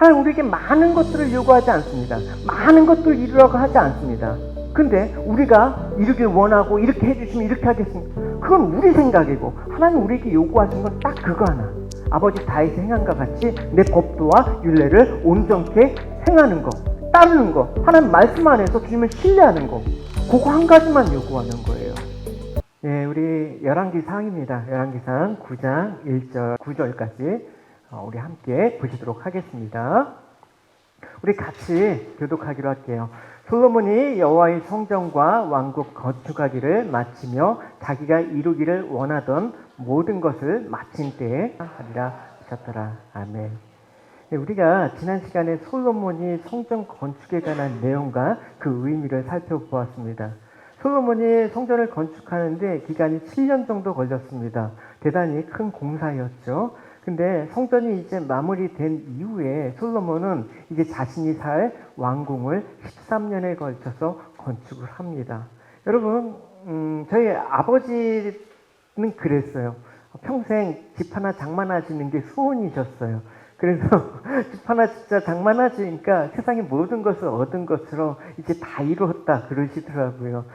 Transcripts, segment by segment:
하나님 우리에게 많은 것들을 요구하지 않습니다. 많은 것들을 이루라고 하지 않습니다. 근데 우리가 이루길 원하고 이렇게 해주시면 이렇게 하겠습니다. 그건 우리 생각이고 하나님 우리에게 요구하신 건 딱 그거 하나. 아버지 다윗의 행함과 같이 내 법도와 율례를 온전케 행하는 거, 따르는 거, 하나님 말씀 안에서 주님을 신뢰하는 거, 그거 한 가지만 요구하는 거예요. 예, 우리 열왕기상입니다. 열왕기상 9장 1절 9절까지 우리 함께 보시도록 하겠습니다. 우리 같이 교독하기로 할게요. 솔로몬이 여호와의 성전과 왕국 건축하기를 마치며 자기가 이루기를 원하던 모든 것을 마친 때에 하리라 하셨더라. 아멘. 네, 우리가 지난 시간에 솔로몬이 성전 건축에 관한 내용과 그 의미를 살펴보았습니다. 솔로몬이 성전을 건축하는데 기간이 7년 정도 걸렸습니다. 대단히 큰 공사였죠. 근데 성전이 이제 마무리된 이후에 솔로몬은 이제 자신이 살 왕궁을 13년에 걸쳐서 건축을 합니다. 여러분, 저희 아버지는 그랬어요. 평생 집 하나 장만하시는 게 소원이셨어요. 그래서 집 하나 진짜 장만하시니까 세상의 모든 것을 얻은 것으로 이제 다 이루었다 그러시더라고요.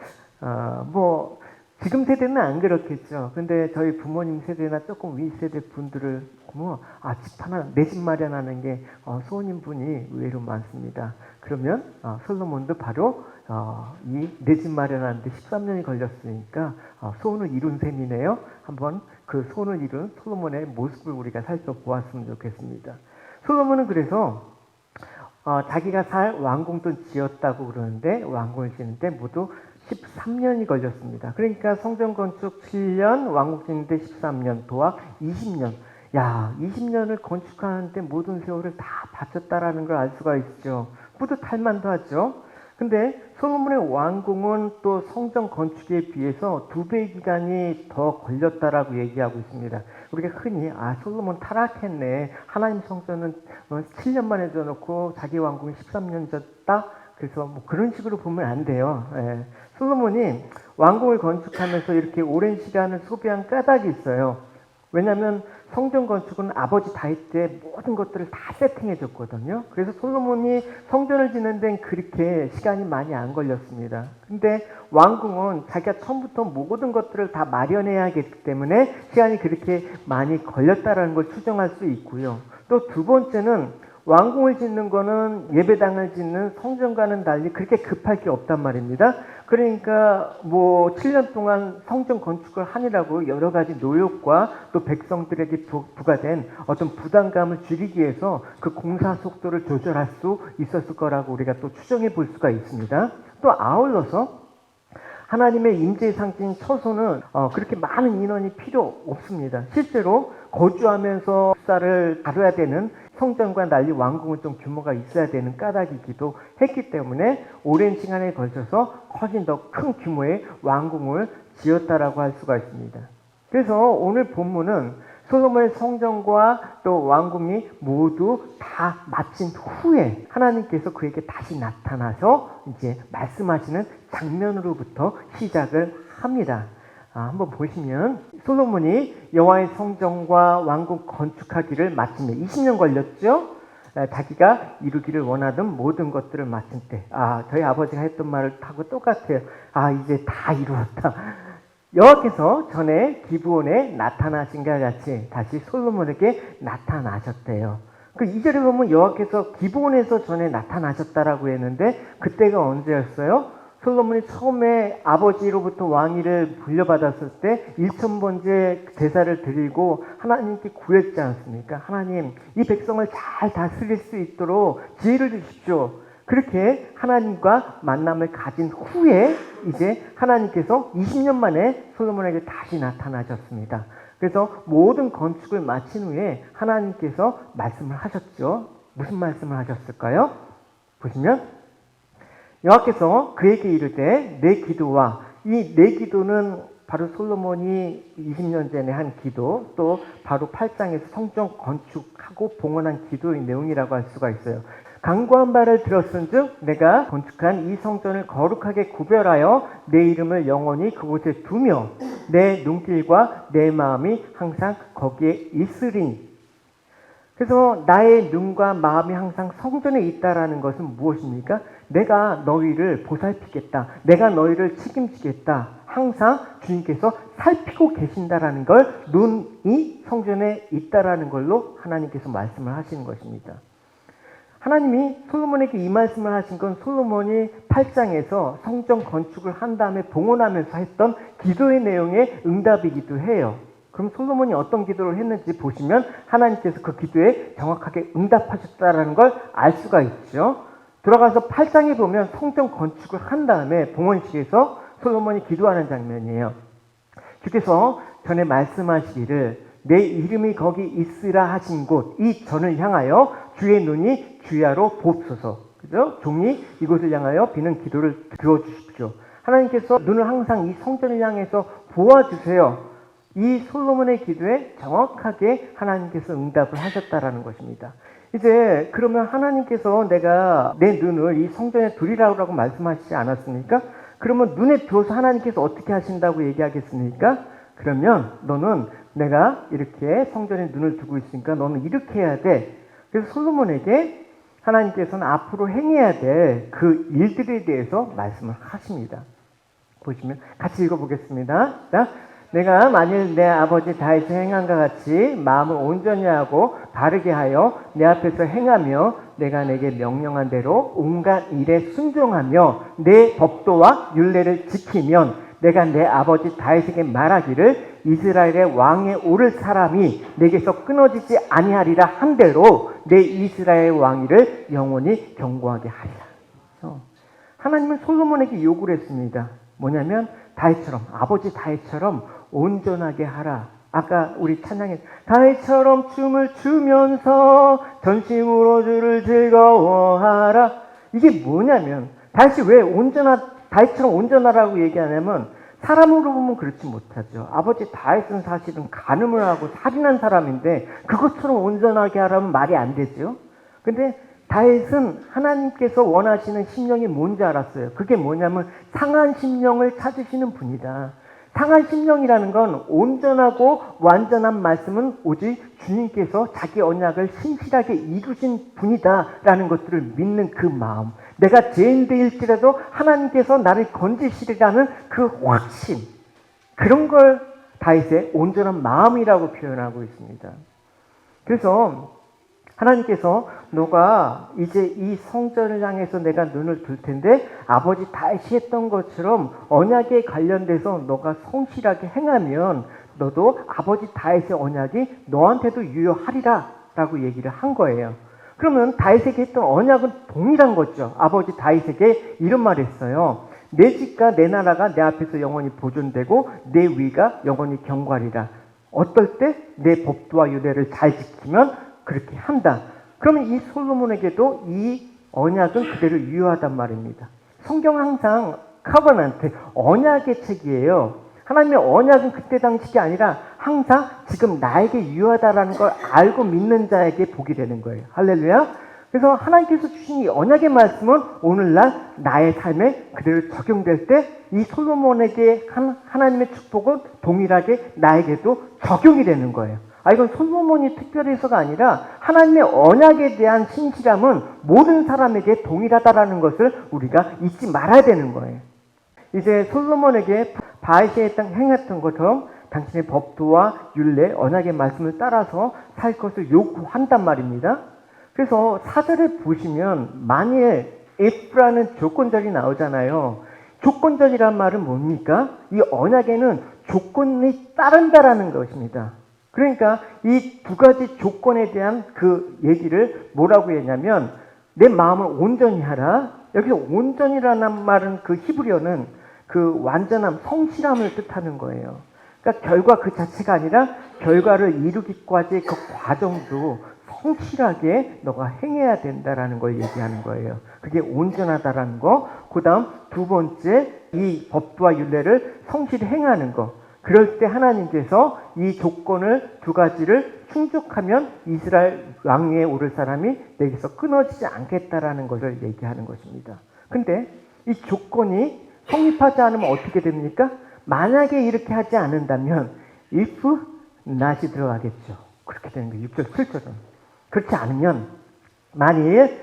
지금 세대는 안 그렇겠죠. 근데 저희 부모님 세대나 조금 위 세대 분들을 보면 집 하나 내 집 마련하는 게 소원인 분이 의외로 많습니다. 그러면 솔로몬도 바로 이 내 집 마련하는데 13년이 걸렸으니까 소원을 이룬 셈이네요. 한번 그 소원을 이룬 솔로몬의 모습을 우리가 살펴보았으면 좋겠습니다. 솔로몬은 그래서 자기가 살 왕궁도 지었다고 그러는데 왕궁을 지는데 모두 13년이 걸렸습니다. 그러니까 성전 건축 7년, 왕국 짓는데 13년, 도합 20년. 야, 20년을 건축하는데 모든 세월을 다 바쳤다라는 걸 알 수가 있죠. 뿌듯할 만도 하죠. 근데 솔로몬의 왕궁은 또 성전 건축에 비해서 2배 기간이 더 걸렸다라고 얘기하고 있습니다. 우리가 흔히 솔로몬 타락했네. 하나님 성전은 7년 만에 져놓고 자기 왕궁이 13년 졌다. 그래서 그런 식으로 보면 안 돼요. 예. 솔로몬이 왕궁을 건축하면서 이렇게 오랜 시간을 소비한 까닭이 있어요. 왜냐하면 성전 건축은 아버지 다윗 때 모든 것들을 다 세팅해 줬거든요. 그래서 솔로몬이 성전을 짓는 데는 그렇게 시간이 많이 안 걸렸습니다. 근데 왕궁은 자기가 처음부터 모든 것들을 다 마련해야 하기 때문에 시간이 그렇게 많이 걸렸다는 걸 추정할 수 있고요. 또 두 번째는 왕궁을 짓는 거는 예배당을 짓는 성전과는 달리 그렇게 급할 게 없단 말입니다. 그러니까 7년 동안 성전 건축을 하느라고 여러 가지 노력과 또 백성들에게 부과된 어떤 부담감을 줄이기 위해서 그 공사 속도를 조절할 수 있었을 거라고 우리가 또 추정해 볼 수가 있습니다. 또 아울러서 하나님의 임재의 상징인 처소는 그렇게 많은 인원이 필요 없습니다. 실제로 거주하면서 역사를 다뤄야 되는 성전과 달리 왕궁은 좀 규모가 있어야 되는 까닭이기도 했기 때문에 오랜 시간에 걸쳐서 훨씬 더 큰 규모의 왕궁을 지었다라고 할 수가 있습니다. 그래서 오늘 본문은 솔로몬의 성전과 또 왕궁이 모두 다 마친 후에 하나님께서 그에게 다시 나타나서 이제 말씀하시는 장면으로부터 시작을 합니다. 한번 보시면 솔로몬이 여호와의 성전과 왕궁 건축하기를 마치며 20년 걸렸죠. 자기가 이루기를 원하던 모든 것들을 마친 때 저희 아버지가 했던 말을 하고 똑같아요. 이제 다 이루었다. 여호와께서 전에 기브온에 나타나신 것 같이 다시 솔로몬에게 나타나셨대요. 그 2절에 보면 여호와께서 기브온에서 전에 나타나셨다라고 했는데 그때가 언제였어요? 솔로몬이 처음에 아버지로부터 왕위를 물려받았을 때 1000번째 제사를 드리고 하나님께 구했지 않습니까? 하나님, 이 백성을 잘 다스릴 수 있도록 지혜를 주십시오. 그렇게 하나님과 만남을 가진 후에 이제 하나님께서 20년 만에 솔로몬에게 다시 나타나셨습니다. 그래서 모든 건축을 마친 후에 하나님께서 말씀을 하셨죠. 무슨 말씀을 하셨을까요? 보시면 여호와께서 그에게 이르되 내 기도와 이 내 기도는 바로 솔로몬이 20년 전에 한 기도, 또 바로 8장에서 성전 건축하고 봉헌한 기도의 내용이라고 할 수가 있어요. 간구한 바를 들었은즉 내가 건축한 이 성전을 거룩하게 구별하여 내 이름을 영원히 그곳에 두며 내 눈길과 내 마음이 항상 거기에 있으리니. 그래서 나의 눈과 마음이 항상 성전에 있다라는 것은 무엇입니까? 내가 너희를 보살피겠다. 내가 너희를 책임지겠다. 항상 주님께서 살피고 계신다라는 걸 눈이 성전에 있다라는 걸로 하나님께서 말씀을 하시는 것입니다. 하나님이 솔로몬에게 이 말씀을 하신 건 솔로몬이 8장에서 성전 건축을 한 다음에 봉헌하면서 했던 기도의 내용의 응답이기도 해요. 그럼 솔로몬이 어떤 기도를 했는지 보시면 하나님께서 그 기도에 정확하게 응답하셨다는 걸 알 수가 있죠. 들어가서 8장에 보면 성전 건축을 한 다음에 봉헌식에서 솔로몬이 기도하는 장면이에요. 주께서 전에 말씀하시기를 내 이름이 거기 있으라 하신 곳 이 전을 향하여 주의 눈이 주야로 보옵소서. 그죠? 종이 이곳을 향하여 비는 기도를 들어주십시오. 하나님께서 눈을 항상 이 성전을 향해서 보아주세요. 이 솔로몬의 기도에 정확하게 하나님께서 응답을 하셨다라는 것입니다. 이제 그러면 하나님께서 내가 내 눈을 이 성전에 두리라고 말씀하시지 않았습니까? 그러면 눈에 두어서 하나님께서 어떻게 하신다고 얘기하겠습니까? 그러면 너는 내가 이렇게 성전에 눈을 두고 있으니까 너는 이렇게 해야 돼. 그래서 솔로몬에게 하나님께서는 앞으로 행해야 될 그 일들에 대해서 말씀을 하십니다. 보시면 같이 읽어보겠습니다. 자, 내가 만일 내 아버지 다윗이 행한과 같이 마음을 온전히 하고 바르게 하여 내 앞에서 행하며 내가 내게 명령한 대로 온갖 일에 순종하며 내 법도와 율례를 지키면 내가 내 아버지 다윗에게 말하기를 이스라엘의 왕에 오를 사람이 내게서 끊어지지 아니하리라 한 대로 내 이스라엘 왕위를 영원히 견고하게 하리라. 하나님은 솔로몬에게 요구를 했습니다. 뭐냐면 다윗처럼 아버지 다윗처럼 온전하게 하라. 아까 우리 찬양에 다윗처럼 춤을 추면서 전심으로 주를 즐거워하라. 이게 뭐냐면 다윗이 왜 다윗처럼 온전하라고 얘기하냐면 사람으로 보면 그렇지 못하죠. 아버지 다윗은 사실은 간음을 하고 살인한 사람인데 그것처럼 온전하게 하라면 말이 안 되죠. 근데 다윗은 하나님께서 원하시는 심령이 뭔지 알았어요. 그게 뭐냐면 상한 심령을 찾으시는 분이다. 상한 심령이라는 건 온전하고 완전한 말씀은 오직 주님께서 자기 언약을 신실하게 이루신 분이다라는 것들을 믿는 그 마음. 내가 죄인되일지라도 하나님께서 나를 건지시리라는 그 확신. 그런 걸 다윗의 온전한 마음이라고 표현하고 있습니다. 그래서 하나님께서 너가 이제 이 성전을 향해서 내가 눈을 둘 텐데 아버지 다윗이 했던 것처럼 언약에 관련돼서 너가 성실하게 행하면 너도 아버지 다윗의 언약이 너한테도 유효하리라 라고 얘기를 한 거예요. 그러면 다윗에게 했던 언약은 동일한 거죠. 아버지 다윗에게 이런 말을 했어요. 내 집과 내 나라가 내 앞에서 영원히 보존되고 내 위가 영원히 견고하리라. 어떨 때 내 법도와 율례를 잘 지키면 그렇게 한다. 그러면 이 솔로몬에게도 이 언약은 그대로 유효하단 말입니다. 성경은 항상 커버넌트, 언약의 책이에요. 하나님의 언약은 그때 당시가 아니라 항상 지금 나에게 유효하다라는 걸 알고 믿는 자에게 복이 되는 거예요. 할렐루야. 그래서 하나님께서 주신 이 언약의 말씀은 오늘날 나의 삶에 그대로 적용될 때 이 솔로몬에게 한 하나님의 축복은 동일하게 나에게도 적용이 되는 거예요. 이건 솔로몬이 특별해서가 아니라 하나님의 언약에 대한 신실함은 모든 사람에게 동일하다라는 것을 우리가 잊지 말아야 되는 거예요. 이제 솔로몬에게 바이시에 행했던 것처럼 당신의 법도와 율례, 언약의 말씀을 따라서 살 것을 요구한단 말입니다. 그래서 4절에 보시면 만일 if라는 조건절이 나오잖아요. 조건절이란 말은 뭡니까? 이 언약에는 조건이 따른다라는 것입니다. 그러니까 이 두 가지 조건에 대한 그 얘기를 뭐라고 했냐면 내 마음을 온전히 하라. 여기서 온전이라는 말은 그 히브리어는 그 완전함, 성실함을 뜻하는 거예요. 그러니까 결과 그 자체가 아니라 결과를 이루기까지 그 과정도 성실하게 너가 행해야 된다라는 걸 얘기하는 거예요. 그게 온전하다라는 거. 그 다음 두 번째 이 법도와 율례를 성실히 행하는 거. 그럴 때 하나님께서 이 조건을 두 가지를 충족하면 이스라엘 왕위에 오를 사람이 내게서 끊어지지 않겠다라는 것을 얘기하는 것입니다. 근데 이 조건이 성립하지 않으면 어떻게 됩니까? 만약에 이렇게 하지 않는다면 if not이 들어가겠죠. 그렇게 되는 거예요. 6절, 7절은. 그렇지 않으면 만일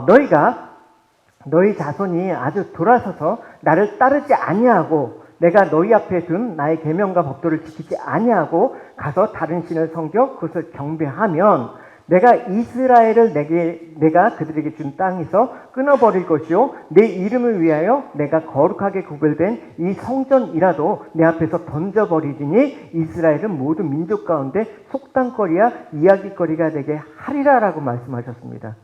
너희 자손이 아주 돌아서서 나를 따르지 아니하고 내가 너희 앞에 둔 나의 계명과 법도를 지키지 아니하고 가서 다른 신을 섬겨 그것을 경배하면 내가 이스라엘을 내가 그들에게 준 땅에서 끊어버릴 것이요 내 이름을 위하여 내가 거룩하게 구별된 이 성전이라도 내 앞에서 던져버리리니 이스라엘은 모두 민족 가운데 속담거리야 이야기거리가 되게 하리라라고 말씀하셨습니다.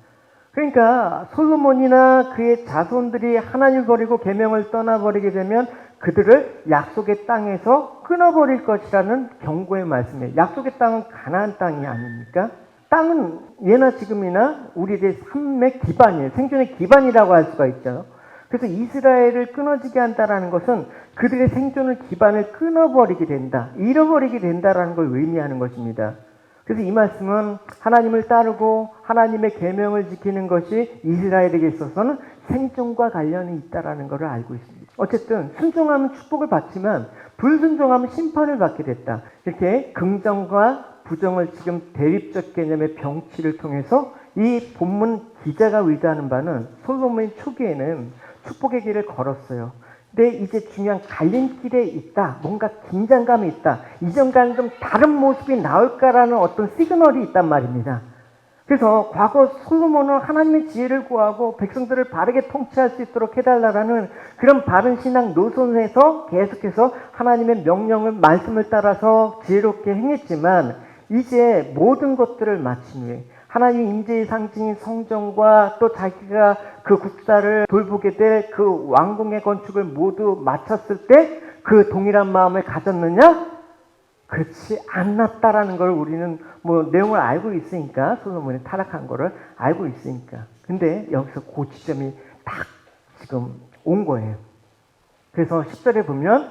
그러니까 솔로몬이나 그의 자손들이 하나님을 버리고 계명을 떠나버리게 되면 그들을 약속의 땅에서 끊어버릴 것이라는 경고의 말씀이에요. 약속의 땅은 가나안 땅이 아닙니까? 땅은 예나 지금이나 우리의 삶의 기반이에요. 생존의 기반이라고 할 수가 있죠. 그래서 이스라엘을 끊어지게 한다는 것은 그들의 생존의 기반을 끊어버리게 된다, 잃어버리게 된다는 걸 의미하는 것입니다. 그래서 이 말씀은 하나님을 따르고 하나님의 계명을 지키는 것이 이스라엘에게 있어서는 생존과 관련이 있다는 것을 알고 있습니다. 어쨌든 순종하면 축복을 받지만 불순종하면 심판을 받게 됐다. 이렇게 긍정과 부정을 지금 대립적 개념의 병치를 통해서 이 본문 기자가 의도하는 바는 솔로몬이 초기에는 축복의 길을 걸었어요. 근데 이제 중요한 갈림길에 있다. 뭔가 긴장감이 있다. 이전과는 좀 다른 모습이 나올까라는 어떤 시그널이 있단 말입니다. 그래서 과거 솔로몬은 하나님의 지혜를 구하고 백성들을 바르게 통치할 수 있도록 해달라는 그런 바른 신앙 노선에서 계속해서 하나님의 명령을 말씀을 따라서 지혜롭게 행했지만 이제 모든 것들을 마친 후에 하나님의 임재의 상징인 성전과 또 자기가 그 국사를 돌보게 될 그 왕궁의 건축을 모두 마쳤을 때 그 동일한 마음을 가졌느냐? 그렇지 않았다라는 걸 우리는 뭐 내용을 알고 있으니까, 솔로몬이 타락한 거를 알고 있으니까. 근데 여기서 그 지점이 딱 지금 온 거예요. 그래서 10절에 보면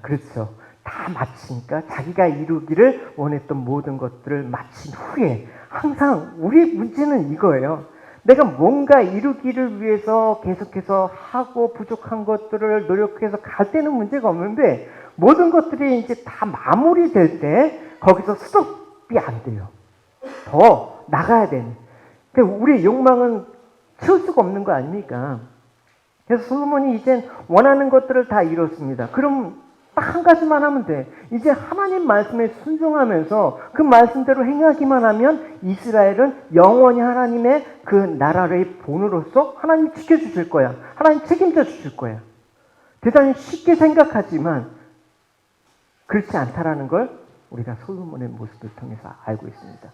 그렇죠. 다 마치니까 자기가 이루기를 원했던 모든 것들을 마친 후에 항상 우리의 문제는 이거예요. 내가 뭔가 이루기를 위해서 계속해서 하고 부족한 것들을 노력해서 갈 때는 문제가 없는데 모든 것들이 이제 다 마무리될 때 거기서 스톱이 안 돼요. 더 나가야 되는. 그러니까 우리의 욕망은 채울 수가 없는 거 아닙니까? 그래서 솔로몬이 이젠 원하는 것들을 다 이뤘습니다. 그럼 딱 한 가지만 하면 돼. 이제 하나님 말씀에 순종하면서 그 말씀대로 행하기만 하면 이스라엘은 영원히 하나님의 그 나라의 본으로서 하나님이 지켜주실 거야. 하나님 책임져 주실 거야. 대단히 쉽게 생각하지만 그렇지 않다라는 걸 우리가 솔로몬의 모습을 통해서 알고 있습니다.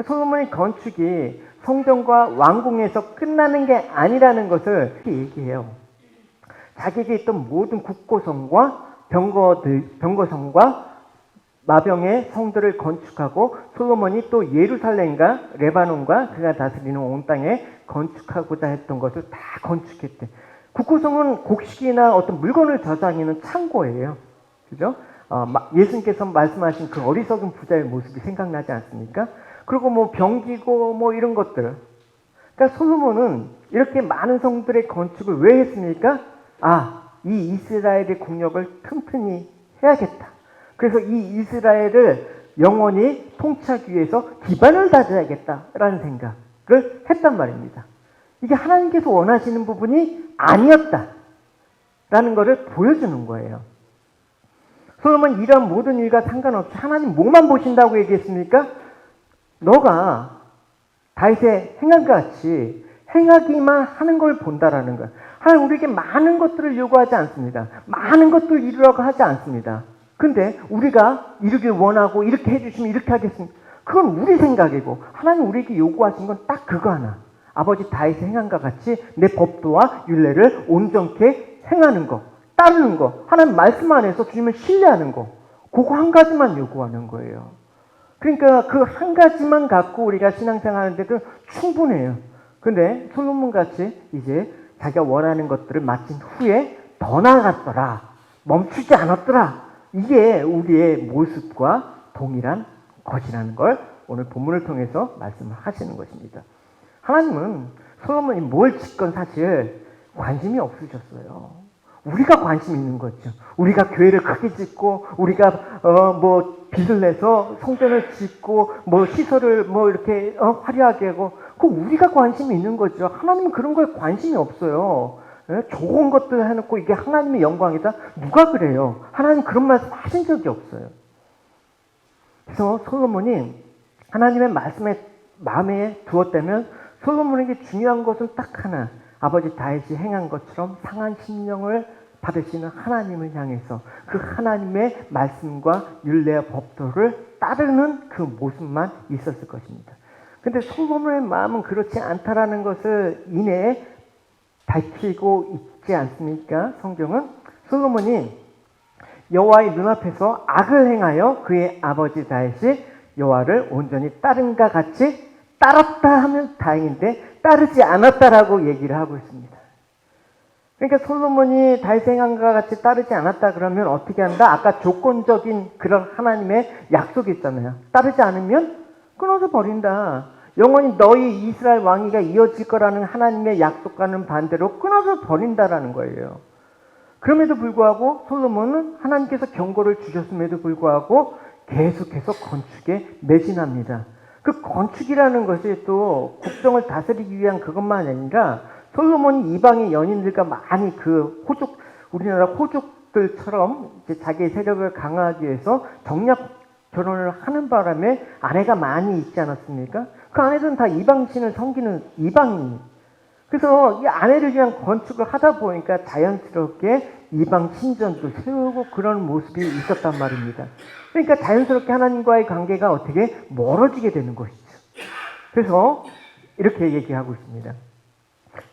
솔로몬의 건축이 성전과 왕궁에서 끝나는 게 아니라는 것을 이렇게 얘기해요. 자기에게 있던 모든 국고성과 병거성과 마병의 성들을 건축하고 솔로몬이 또 예루살렘과 레바논과 그가 다스리는 온 땅에 건축하고자 했던 것을 다 건축했대. 국고성은 곡식이나 어떤 물건을 저장하는 창고예요. 그죠? 예수님께서 말씀하신 그 어리석은 부자의 모습이 생각나지 않습니까? 그리고 뭐 병기고 뭐 이런 것들. 그러니까 솔로몬은 이렇게 많은 성들의 건축을 왜 했습니까? 이 이스라엘의 국력을 튼튼히 해야겠다. 그래서 이 이스라엘을 영원히 통치하기 위해서 기반을 다져야겠다라는 생각을 했단 말입니다. 이게 하나님께서 원하시는 부분이 아니었다라는 것을 보여주는 거예요. 솔로몬 이런 모든 일과 상관없이 하나님 뭐만 보신다고 얘기했습니까? 너가 다윗의 행한 것 같이 행하기만 하는 걸 본다라는 거예요. 하나님 우리에게 많은 것들을 요구하지 않습니다. 많은 것들을 이루라고 하지 않습니다. 근데 우리가 이루길 원하고 이렇게 해주시면 이렇게 하겠습니다. 그건 우리 생각이고 하나님 우리에게 요구하신 건 딱 그거 하나. 아버지 다윗의 행한과 같이 내 법도와 율례를 온전케 행하는 거, 따르는 거, 하나님 말씀 안에서 주님을 신뢰하는 거, 그거 한 가지만 요구하는 거예요. 그러니까 그 한 가지만 갖고 우리가 신앙생활 하는데도 충분해요. 근데 솔로몬 같이 이제 자기가 원하는 것들을 마친 후에 더 나아갔더라. 멈추지 않았더라. 이게 우리의 모습과 동일한 것이라는 걸 오늘 본문을 통해서 말씀을 하시는 것입니다. 하나님은 솔로몬이 뭘 짓건 사실 관심이 없으셨어요. 우리가 관심 있는 거죠. 우리가 교회를 크게 짓고 우리가 빚을 내서 성전을 짓고 뭐 시설을 뭐 이렇게 화려하게 하고 그 우리가 관심이 있는 거죠. 하나님은 그런 거에 관심이 없어요. 예? 좋은 것들 해놓고 이게 하나님의 영광이다? 누가 그래요? 하나님 그런 말씀 하신 적이 없어요. 그래서 솔로몬이 하나님의 말씀에 마음에 두었다면 솔로몬에게 중요한 것은 딱 하나, 아버지 다윗이 행한 것처럼 상한 심령을 받으시는 하나님을 향해서 그 하나님의 말씀과 율례와 법도를 따르는 그 모습만 있었을 것입니다. 근데 솔로몬의 마음은 그렇지 않다라는 것을 이내에 밝히고 있지 않습니까? 성경은 솔로몬이 여호와의 눈앞에서 악을 행하여 그의 아버지 다윗이 여호와를 온전히 따른가 같이 따랐다 하면 다행인데 따르지 않았다라고 얘기를 하고 있습니다. 그러니까 솔로몬이 다윗 행한과 같이 따르지 않았다 그러면 어떻게 한다? 아까 조건적인 그런 하나님의 약속이 있잖아요. 따르지 않으면 끊어서 버린다. 영원히 너희 이스라엘 왕위가 이어질 거라는 하나님의 약속과는 반대로 끊어서 버린다라는 거예요. 그럼에도 불구하고 솔로몬은 하나님께서 경고를 주셨음에도 불구하고 계속해서 건축에 매진합니다. 그 건축이라는 것이 또 국정을 다스리기 위한 그것만 아니라 솔로몬이 이방의 연인들과 많이 그 우리나라 호족들처럼 이제 자기의 세력을 강화하기 위해서 정략 결혼을 하는 바람에 아내가 많이 있지 않았습니까? 그 아내들은 다 이방신을 섬기는 이방인. 그래서 이 아내를 위한 건축을 하다 보니까 자연스럽게 이방 신전도 세우고 그런 모습이 있었단 말입니다. 그러니까 자연스럽게 하나님과의 관계가 어떻게 멀어지게 되는 것이죠. 그래서 이렇게 얘기하고 있습니다.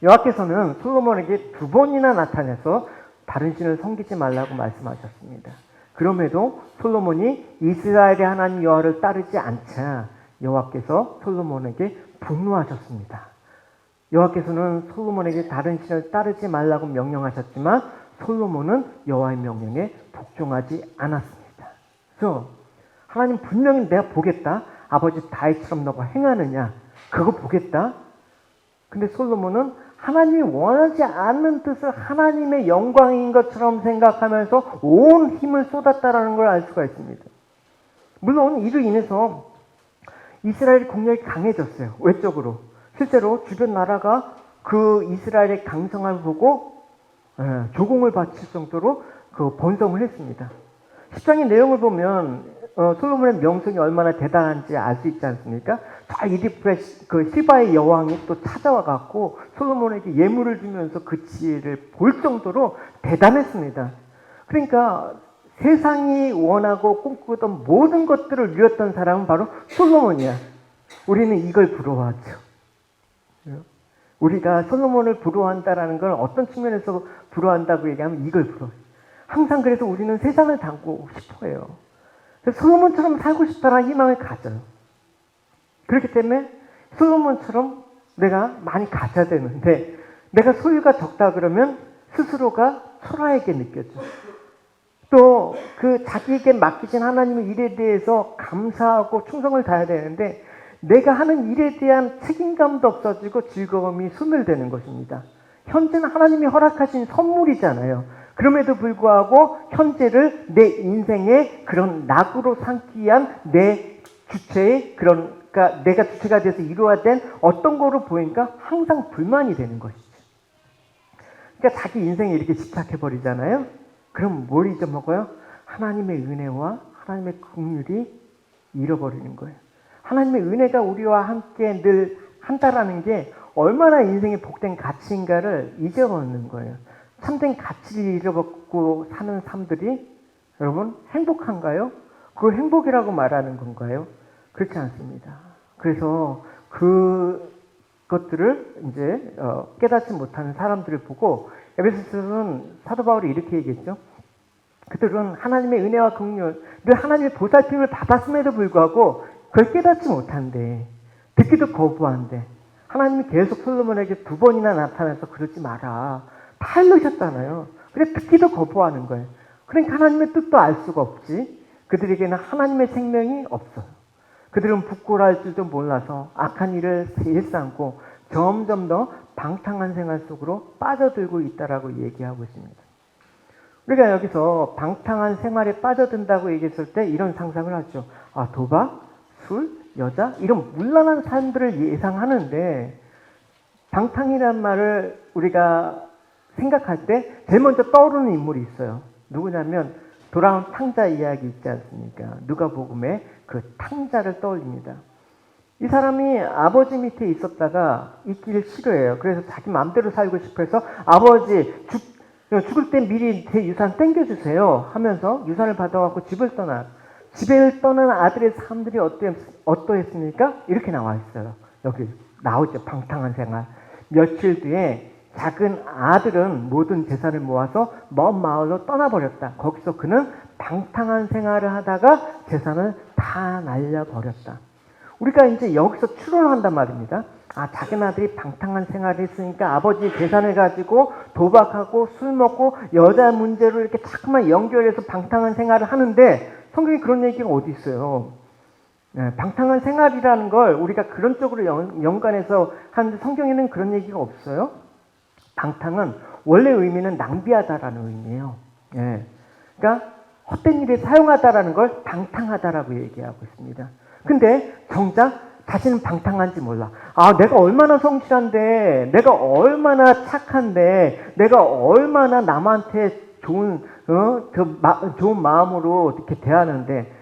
여호와께서는 솔로몬에게 2번이나 나타나서 다른 신을 섬기지 말라고 말씀하셨습니다. 그럼에도 솔로몬이 이스라엘의 하나님 여호와를 따르지 않자 여호와께서 솔로몬에게 분노하셨습니다. 여호와께서는 솔로몬에게 다른 신을 따르지 말라고 명령하셨지만 솔로몬은 여호와의 명령에 복종하지 않았습니다. 그래서 하나님 분명히 내가 보겠다. 아버지 다윗처럼 너가 행하느냐. 그거 보겠다. 근데 솔로몬은 하나님이 원하지 않는 뜻을 하나님의 영광인 것처럼 생각하면서 온 힘을 쏟았다라는 걸 알 수가 있습니다. 물론 이로 인해서 이스라엘 국력이 강해졌어요. 외적으로. 실제로 주변 나라가 그 이스라엘의 강성함을 보고 조공을 바칠 정도로 그 번성을 했습니다. 10장의 내용을 보면 솔로몬의 명성이 얼마나 대단한지 알 수 있지 않습니까? 자, 이집트의 그 시바의 여왕이 또 찾아와 갖고 솔로몬에게 예물을 주면서 그 지혜를 볼 정도로 대단했습니다. 그러니까 세상이 원하고 꿈꾸던 모든 것들을 누렸던 사람은 바로 솔로몬이야. 우리는 이걸 부러워하죠. 우리가 솔로몬을 부러워한다라는 걸 어떤 측면에서 부러워한다고 얘기하면 이걸 부러워해요. 항상 그래서 우리는 세상을 담고 싶어해요. 솔로몬처럼 살고 싶다라는 희망을 가져요. 그렇기 때문에 솔로몬처럼 내가 많이 가져야 되는데 내가 소유가 적다 그러면 스스로가 초라하게 느껴져. 또 그 자기에게 맡기신 하나님의 일에 대해서 감사하고 충성을 다해야 되는데 내가 하는 일에 대한 책임감도 없어지고 즐거움이 소멸되는 것입니다. 현재는 하나님이 허락하신 선물이잖아요. 그럼에도 불구하고 현재를 내 인생의 그런 낙으로 삼기 위한 내 주체의 그러니까 내가 주체가 돼서 이루어야 된 어떤 거로 보이니까 항상 불만이 되는 것이죠. 그러니까 자기 인생에 이렇게 집착해버리잖아요. 그럼 뭘 잊어먹어요? 하나님의 은혜와 하나님의 긍휼이 잃어버리는 거예요. 하나님의 은혜가 우리와 함께 늘 한다라는 게 얼마나 인생의 복된 가치인가를 잊어버리는 거예요. 참된 가치를 잃어버리고 사는 삶들이 여러분 행복한가요? 그걸 행복이라고 말하는 건가요? 그렇지 않습니다. 그래서 그것들을 이제 깨닫지 못하는 사람들을 보고 에베소서는 사도 바울이 이렇게 얘기했죠. 그들은 하나님의 은혜와 긍휼, 늘 하나님의 보살핌을 받았음에도 불구하고 그걸 깨닫지 못한대. 듣기도 거부한대. 하나님이 계속 솔로몬에게 2번이나 나타나서 그러지 마라. 다 일러셨잖아요. 근데 듣기도 거부하는 거예요. 그러니까 하나님의 뜻도 알 수가 없지. 그들에게는 하나님의 생명이 없어요. 그들은 부끄러워할 줄도 몰라서 악한 일을 일삼고 점점 더 방탕한 생활 속으로 빠져들고 있다라고 얘기하고 있습니다. 우리가 여기서 방탕한 생활에 빠져든다고 얘기했을 때 이런 상상을 하죠. 아, 도박, 술, 여자 이런 문란한 삶들을 예상하는데 방탕이란 말을 우리가 생각할 때 제일 먼저 떠오르는 인물이 있어요. 누구냐면 돌아온 탕자 이야기 있지 않습니까? 누가복음에 그 탕자를 떠올립니다. 이 사람이 아버지 밑에 있었다가 있기를 싫어해요. 그래서 자기 마음대로 살고 싶어서 아버지 죽을 때 미리 제 유산 땡겨주세요 하면서 유산을 받아갖고 집을 떠난 아들의 삶들이 어떠했습니까? 이렇게 나와 있어요. 여기 나오죠. 방탕한 생활. 며칠 뒤에 작은 아들은 모든 재산을 모아서 먼 마을로 떠나버렸다. 거기서 그는 방탕한 생활을 하다가 재산을 다 날려버렸다. 우리가 이제 여기서 추론을 한단 말입니다. 아, 작은 아들이 방탕한 생활을 했으니까 아버지 재산을 가지고 도박하고 술 먹고 여자 문제로 이렇게 자꾸만 연결해서 방탕한 생활을 하는데 성경에 그런 얘기가 어디 있어요. 방탕한 생활이라는 걸 우리가 그런 쪽으로 연관해서 하는데 성경에는 그런 얘기가 없어요. 방탕은 원래 의미는 낭비하다라는 의미예요. 그러니까 헛된 일에 사용하다라는 걸 방탕하다라고 얘기하고 있습니다. 근데 정작 자신은 방탕한지 몰라. 아, 내가 얼마나 성실한데, 내가 얼마나 착한데, 내가 얼마나 남한테 좋은 마음으로 이렇게 대하는데,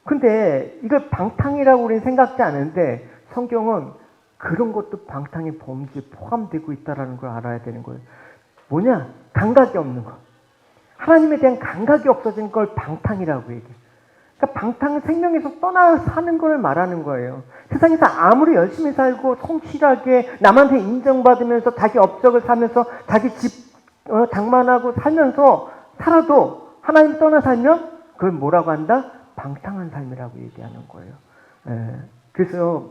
근데 이걸 방탕이라고 우리는 생각지 않은데 성경은 그런 것도 방탕의 범죄에 포함되고 있다는 걸 알아야 되는 거예요. 뭐냐? 감각이 없는 거. 하나님에 대한 감각이 없어진 걸 방탕이라고 얘기해요. 그러니까 방탕은 생명에서 떠나 사는 걸 말하는 거예요. 세상에서 아무리 열심히 살고 성실하게 남한테 인정받으면서 자기 업적을 사면서 자기 집 장만하고 살면서 살아도 하나님 떠나 살면 그걸 뭐라고 한다? 방탕한 삶이라고 얘기하는 거예요. 그래서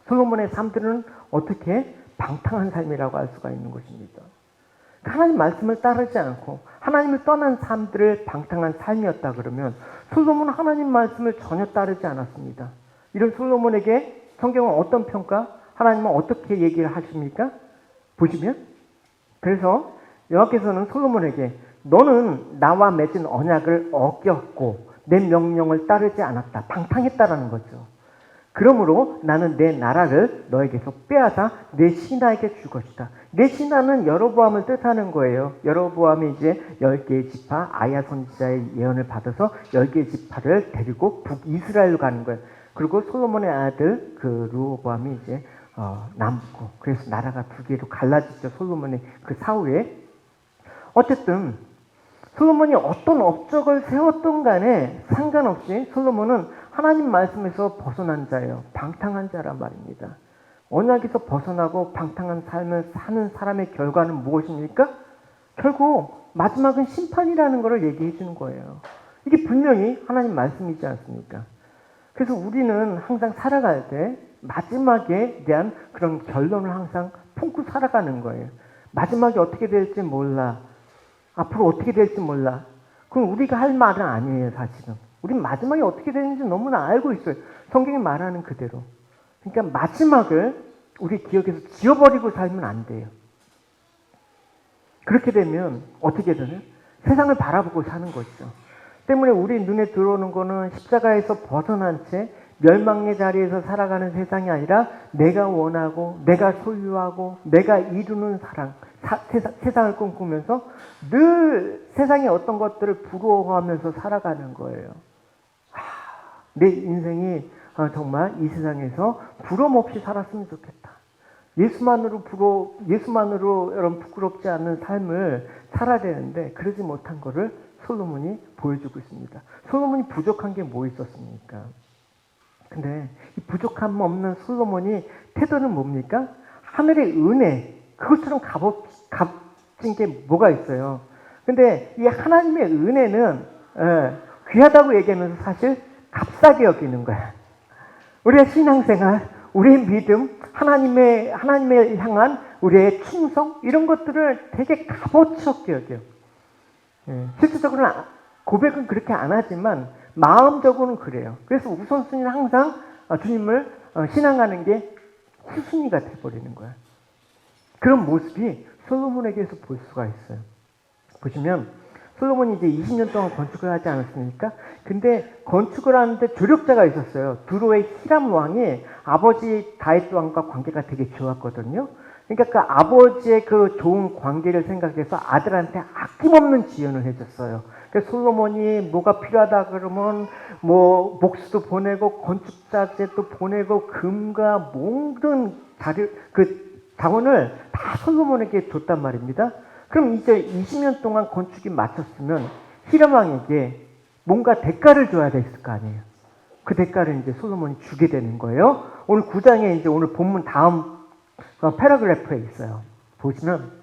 솔로몬의 삶들은 어떻게 방탕한 삶이라고 할 수가 있는 것입니다. 하나님 말씀을 따르지 않고 하나님을 떠난 삶들을 방탕한 삶이었다 그러면 솔로몬은 하나님 말씀을 전혀 따르지 않았습니다. 이런 솔로몬에게 성경은 어떤 평가? 하나님은 어떻게 얘기를 하십니까? 보시면 그래서 여호와께서는 솔로몬에게 너는 나와 맺은 언약을 어겼고 내 명령을 따르지 않았다. 방탕했다라는 거죠. 그러므로 나는 내 나라를 너에게서 빼앗아 내 신하에게 줄 것이다. 내 신하는 여로보암을 뜻하는 거예요. 여로보암이 이제 10개의 지파 아야 선지자의 예언을 받아서 10개의 지파를 데리고 북이스라엘로 가는 거예요. 그리고 솔로몬의 아들 그 르호보암이 이제 남고 그래서 나라가 두 개로 갈라지죠. 솔로몬의 그 사후에. 어쨌든 솔로몬이 어떤 업적을 세웠던 간에 상관없이 솔로몬은 하나님 말씀에서 벗어난 자예요. 방탕한 자란 말입니다. 언약에서 벗어나고 방탕한 삶을 사는 사람의 결과는 무엇입니까? 결국 마지막은 심판이라는 것을 얘기해 주는 거예요. 이게 분명히 하나님 말씀이지 않습니까? 그래서 우리는 항상 살아갈 때 마지막에 대한 그런 결론을 항상 품고 살아가는 거예요. 마지막이 어떻게 될지 몰라. 앞으로 어떻게 될지 몰라. 그럼 우리가 할 말은 아니에요, 사실은. 우린 마지막이 어떻게 되는지 너무나 알고 있어요. 성경이 말하는 그대로. 그러니까 마지막을 우리 기억에서 지워버리고 살면 안 돼요. 그렇게 되면 어떻게 되나요? 세상을 바라보고 사는 것이죠. 때문에 우리 눈에 들어오는 거는 십자가에서 벗어난 채 멸망의 자리에서 살아가는 세상이 아니라 내가 원하고 내가 소유하고 내가 이루는 사랑, 세상을 꿈꾸면서 늘 세상의 어떤 것들을 부러워하면서 살아가는 거예요. 내 인생이 정말 이 세상에서 부러움 없이 살았으면 좋겠다. 예수만으로 여러분 부끄럽지 않은 삶을 살아야 되는데 그러지 못한 것을 솔로몬이 보여주고 있습니다. 솔로몬이 부족한 게 뭐 있었습니까? 근데 이 부족함 없는 솔로몬이 태도는 뭡니까? 하늘의 은혜, 그것처럼 값진 게 뭐가 있어요? 근데 이 하나님의 은혜는 귀하다고 얘기하면서 사실 값싸게 여기는 거야. 우리의 신앙생활, 우리의 믿음, 하나님의 향한 우리의 충성 이런 것들을 되게 값어치 없게 여겨요. 실질적으로는 고백은 그렇게 안 하지만 마음적으로는 그래요. 그래서 우선순위는 항상 주님을 신앙하는 게 후순위가 돼버리는 거야. 그런 모습이 솔로몬에게서 볼 수가 있어요. 보시면 솔로몬이 이제 20년 동안 건축을 하지 않았습니까? 근데 건축을 하는데 조력자가 있었어요. 두로의 히람 왕이 아버지 다윗 왕과 관계가 되게 좋았거든요. 그러니까 그 아버지의 그 좋은 관계를 생각해서 아들한테 아낌없는 지원을 해줬어요. 그래서 솔로몬이 뭐가 필요하다 그러면 뭐 목수도 보내고 건축자재도 보내고 금과 모든 자원을 다 솔로몬에게 줬단 말입니다. 그럼 이제 20년 동안 건축이 마쳤으면 히람 왕에게 뭔가 대가를 줘야 됐을 거 아니에요. 그 대가를 이제 솔로몬이 주게 되는 거예요. 오늘 9장에 이제 오늘 본문 다음 패러그래프에 있어요. 보시면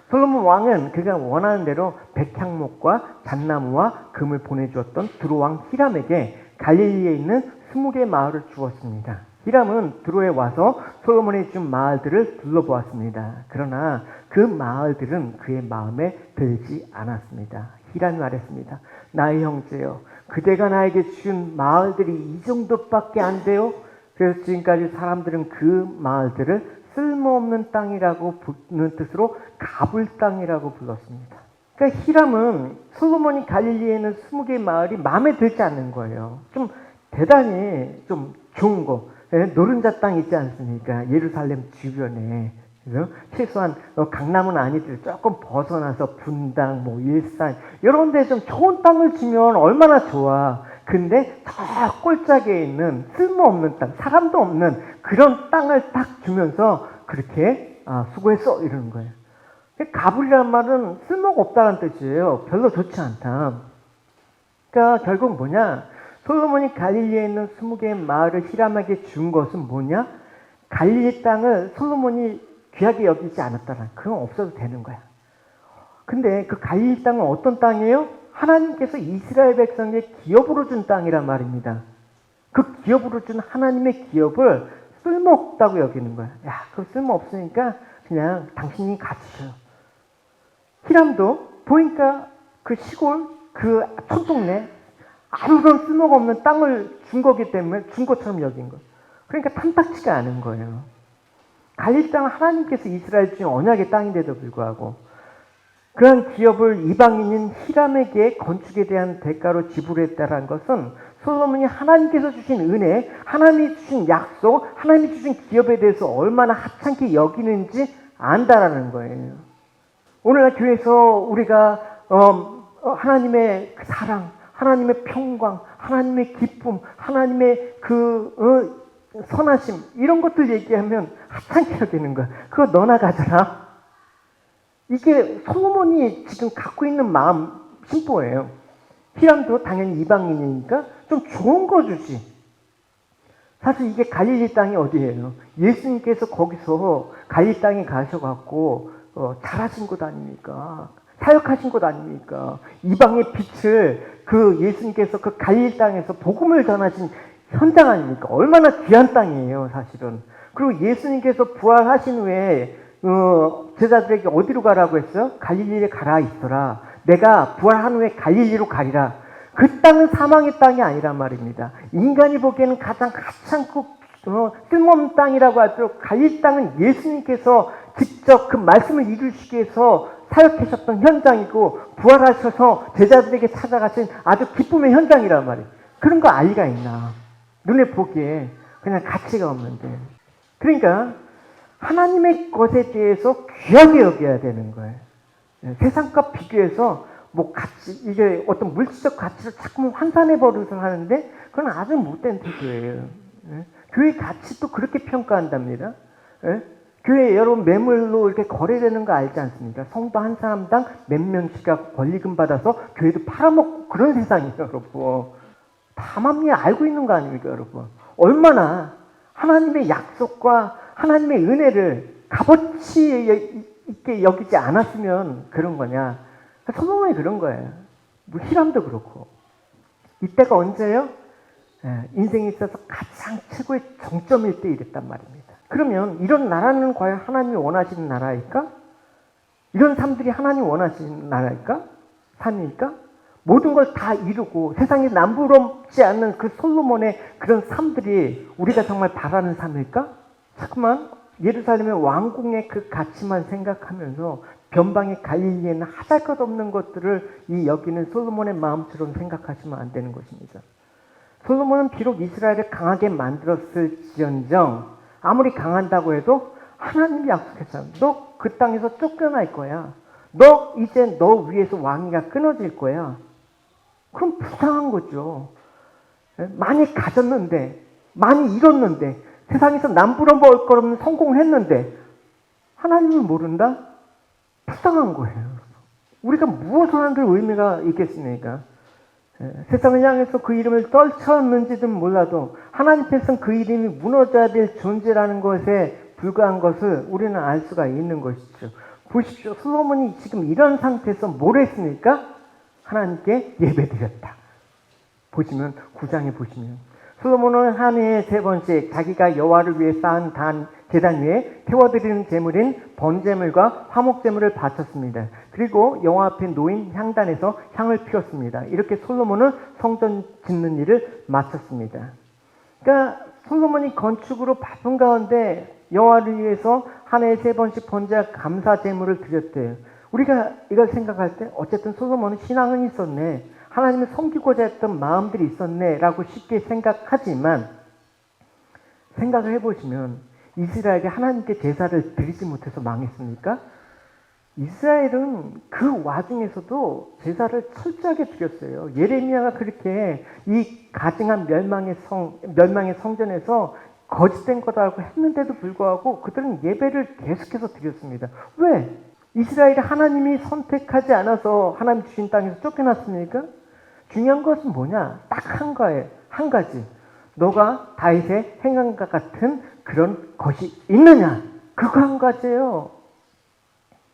솔로몬 왕은 그가 원하는 대로 백향목과 잣나무와 금을 보내주었던 두로 왕 히람에게 갈릴리에 있는 20개의 마을을 주었습니다. 히람은 두로에 와서 솔로몬이 준 마을들을 둘러보았습니다. 그러나 그 마을들은 그의 마음에 들지 않았습니다. 히람이 말했습니다. 나의 형제여, 그대가 나에게 준 마을들이 이 정도밖에 안 돼요? 그래서 지금까지 사람들은 그 마을들을 쓸모없는 땅이라고 부르는 뜻으로 가불 땅이라고 불렀습니다. 그러니까 히람은 솔로몬이 갈릴리에 있는 20개의 마을이 마음에 들지 않는 거예요. 좀 대단히 좀 좋은 거, 노른자 땅 있지 않습니까? 예루살렘 주변에. 그래서 최소한 강남은 아니더라도 조금 벗어나서 분당, 뭐 일산 이런 데 좀 좋은 땅을 주면 얼마나 좋아. 근데 저 꼴짝에 있는 쓸모없는 땅, 사람도 없는 그런 땅을 딱 주면서 그렇게 수고했어 이러는 거예요. 가불이라는 말은 쓸모가 없다는 뜻이에요. 별로 좋지 않다. 그러니까 결국 뭐냐? 솔로몬이 갈릴리에 있는 20개의 마을을 히람에게 준 것은 뭐냐? 갈릴리 땅을 솔로몬이 귀하게 여기지 않았다는, 그건 없어도 되는 거야. 근데 그 갈릴리 땅은 어떤 땅이에요? 하나님께서 이스라엘 백성에게 기업으로 준 땅이란 말입니다. 그 기업으로 준 하나님의 기업을 쓸모없다고 여기는 거야. 야, 그거 쓸모없으니까 그냥 당신이 가지셔. 히람도 보니까 그 시골, 그 촌동네 아무런 쓸모가 없는 땅을 준 거기 때문에 준 것처럼 여긴 거예요. 그러니까 탐탁치가 않은 거예요. 갈릴리 땅은 하나님께서 이스라엘 주신 언약의 땅인데도 불구하고 그런 기업을 이방인인 히람에게 건축에 대한 대가로 지불했다는 것은 솔로몬이 하나님께서 주신 은혜, 하나님이 주신 약속, 하나님이 주신 기업에 대해서 얼마나 하찮게 여기는지 안다라는 거예요. 오늘날 교회에서 우리가 하나님의 그 사랑, 하나님의 평강, 하나님의 기쁨, 하나님의 그 선하심 이런 것들 얘기하면 하찮게 여기는 거야. 그거 너나 가져라. 이게 솔로몬이 지금 갖고 있는 마음 심보예요. 히람도 당연히 이방인이니까 좀 좋은 거 주지. 사실 이게 갈릴리 땅이 어디예요? 예수님께서 거기서 갈릴리 땅에 가셔갖고 잘하신 곳 아닙니까? 사역하신 곳 아닙니까? 이방의 빛을 그 예수님께서 그 갈릴리 땅에서 복음을 전하신 현장 아닙니까? 얼마나 귀한 땅이에요, 사실은. 그리고 예수님께서 부활하신 후에 제자들에게 어디로 가라고 했어요? 갈릴리에 가라 있어라. 내가 부활한 후에 갈릴리로 가리라. 그 땅은 사망의 땅이 아니란 말입니다. 인간이 보기에는 가장 하찮고 쓸모없는 땅이라고 할수록 갈릴리 땅은 예수님께서 직접 그 말씀을 이루시기 위해서 사역하셨던 현장이고 부활하셔서 제자들에게 찾아가신 아주 기쁨의 현장이란 말이에요. 그런 거 알리가 있나? 눈에 보기에 그냥 가치가 없는데. 그러니까 하나님의 것에 대해서 귀하게 여겨야 되는 거예요. 세상과 비교해서 뭐 가치, 이게 어떤 물질적 가치를 자꾸 환산해 버릇을 하는데 그건 아주 못된 태도예요. 교회 가치도 그렇게 평가한답니다. 교회 여러분 매물로 이렇게 거래되는 거 알지 않습니까? 성도 한 사람당 몇 명씩가 권리금 받아서 교회도 팔아먹고 그런 세상이에요, 여러분. 다만미 알고 있는 거 아닙니까, 여러분? 얼마나 하나님의 약속과 하나님의 은혜를 값어치 있게 여기지 않았으면 그런 거냐. 솔로몬이 그런 거예요. 뭐 히람도 그렇고. 이때가 언제예요? 인생에 있어서 가장 최고의 정점일 때 이랬단 말입니다. 그러면 이런 나라는 과연 하나님이 원하시는 나라일까? 이런 삶들이 하나님이 원하시는 나라일까? 삶일까? 모든 걸 다 이루고 세상에 남부럽지 않는 그 솔로몬의 그런 삶들이 우리가 정말 바라는 삶일까? 잠깐만, 예루살렘의 왕궁의 그 가치만 생각하면서 변방의 갈릴리에는 하잘것없는 것들을 이 여기는 솔로몬의 마음처럼 생각하시면 안 되는 것입니다. 솔로몬은 비록 이스라엘을 강하게 만들었을지언정 아무리 강한다고 해도 하나님이 약속했어요. 너 그 땅에서 쫓겨날 거야. 너 이제 너 위에서 왕위가 끊어질 거야. 그럼 불쌍한 거죠. 많이 가졌는데, 많이 잃었는데, 세상에서 남부러먹을 것 없는 성공을 했는데 하나님을 모른다? 불쌍한 거예요. 우리가 무엇을 하는데 의미가 있겠습니까? 세상을 향해서 그 이름을 떨쳤는지는 몰라도 하나님께서는 그 이름이 무너져야 될 존재라는 것에 불과한 것을 우리는 알 수가 있는 것이죠. 보십시오. 솔로몬이 지금 이런 상태에서 뭘 했습니까? 하나님께 예배드렸다. 보시면 9장에 보시면 솔로몬은 한 해에 3번씩 자기가 여호와를 위해 쌓은 제단 위에 태워드리는 제물인 번제물과 화목제물을 바쳤습니다. 그리고 여호와 앞에 놓인 향단에서 향을 피웠습니다. 이렇게 솔로몬은 성전 짓는 일을 마쳤습니다. 그러니까 솔로몬이 건축으로 바쁜 가운데 여호와를 위해서 한 해에 3번씩 번제와 감사 제물을 드렸대요. 우리가 이걸 생각할 때 어쨌든 솔로몬은 신앙은 있었네. 하나님을 섬기고자 했던 마음들이 있었네 라고 쉽게 생각하지만 생각을 해보시면 이스라엘이 하나님께 제사를 드리지 못해서 망했습니까? 이스라엘은 그 와중에서도 제사를 철저하게 드렸어요. 예레미야가 그렇게 이 가증한 멸망의 성전에서 거짓된 거다라고 했는데도 불구하고 그들은 예배를 계속해서 드렸습니다. 왜? 이스라엘이 하나님이 선택하지 않아서 하나님 주신 땅에서 쫓겨났습니까? 중요한 것은 뭐냐? 딱 한 가지. 너가 다윗의 행함과 같은 그런 것이 있느냐? 그거 한 가지예요.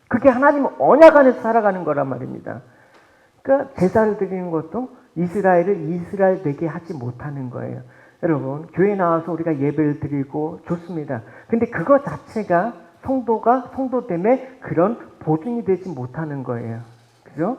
그게 하나님 언약 안에서 살아가는 거란 말입니다. 그러니까 제사를 드리는 것도 이스라엘을 이스라엘 되게 하지 못하는 거예요. 여러분, 교회 나와서 우리가 예배를 드리고 좋습니다. 근데 그거 자체가 성도됨의 그런 보증이 되지 못하는 거예요. 그죠?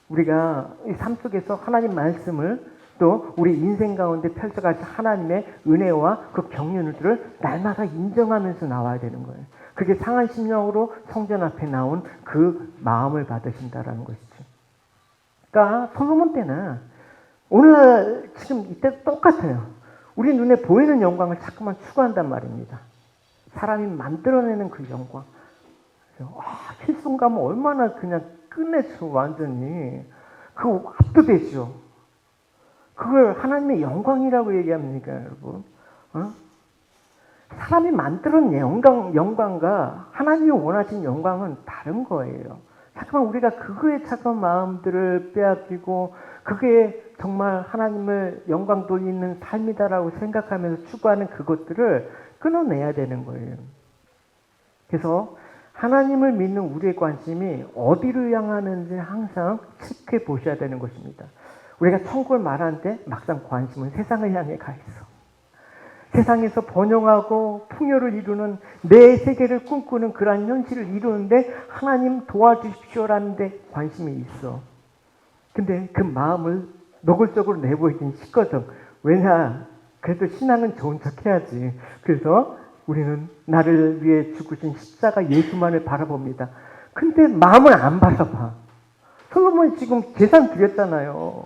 우리가 이 삶 속에서 하나님 말씀을 또 우리 인생 가운데 펼쳐갈 때 하나님의 은혜와 그 경륜들을 날마다 인정하면서 나와야 되는 거예요. 그게 상한 심령으로 성전 앞에 나온 그 마음을 받으신다라는 것이죠. 그러니까 솔로몬 때는 오늘날 지금 이때 똑같아요. 우리 눈에 보이는 영광을 자꾸만 추구한단 말입니다. 사람이 만들어내는 그 영광. hil송가면 얼마나 그냥 끝내줘, 완전히. 그거 압도되죠. 그걸 하나님의 영광이라고 얘기합니까, 여러분? 사람이 만들어낸 영광과 하나님이 원하신 영광은 다른 거예요. 잠깐만 우리가 그거에 착한 마음들을 빼앗기고 그게 정말 하나님을 영광 돌리는 삶이다라고 생각하면서 추구하는 그것들을 끊어내야 되는 거예요. 그래서 하나님을 믿는 우리의 관심이 어디를 향하는지 항상 체크해 보셔야 되는 것입니다. 우리가 천국을 말하는데 막상 관심은 세상을 향해 가 있어. 세상에서 번영하고 풍요를 이루는 내 세계를 꿈꾸는 그러한 현실을 이루는데 하나님 도와주십시오라는 데 관심이 있어. 근데 그 마음을 노골적으로 내보이긴 쉽거든. 왜냐? 그래도 신앙은 좋은 척 해야지. 그래서 우리는 나를 위해 죽으신 십자가 예수만을 바라봅니다. 근데 마음을 안 바라봐. 솔로몬이 지금 제사 드렸잖아요.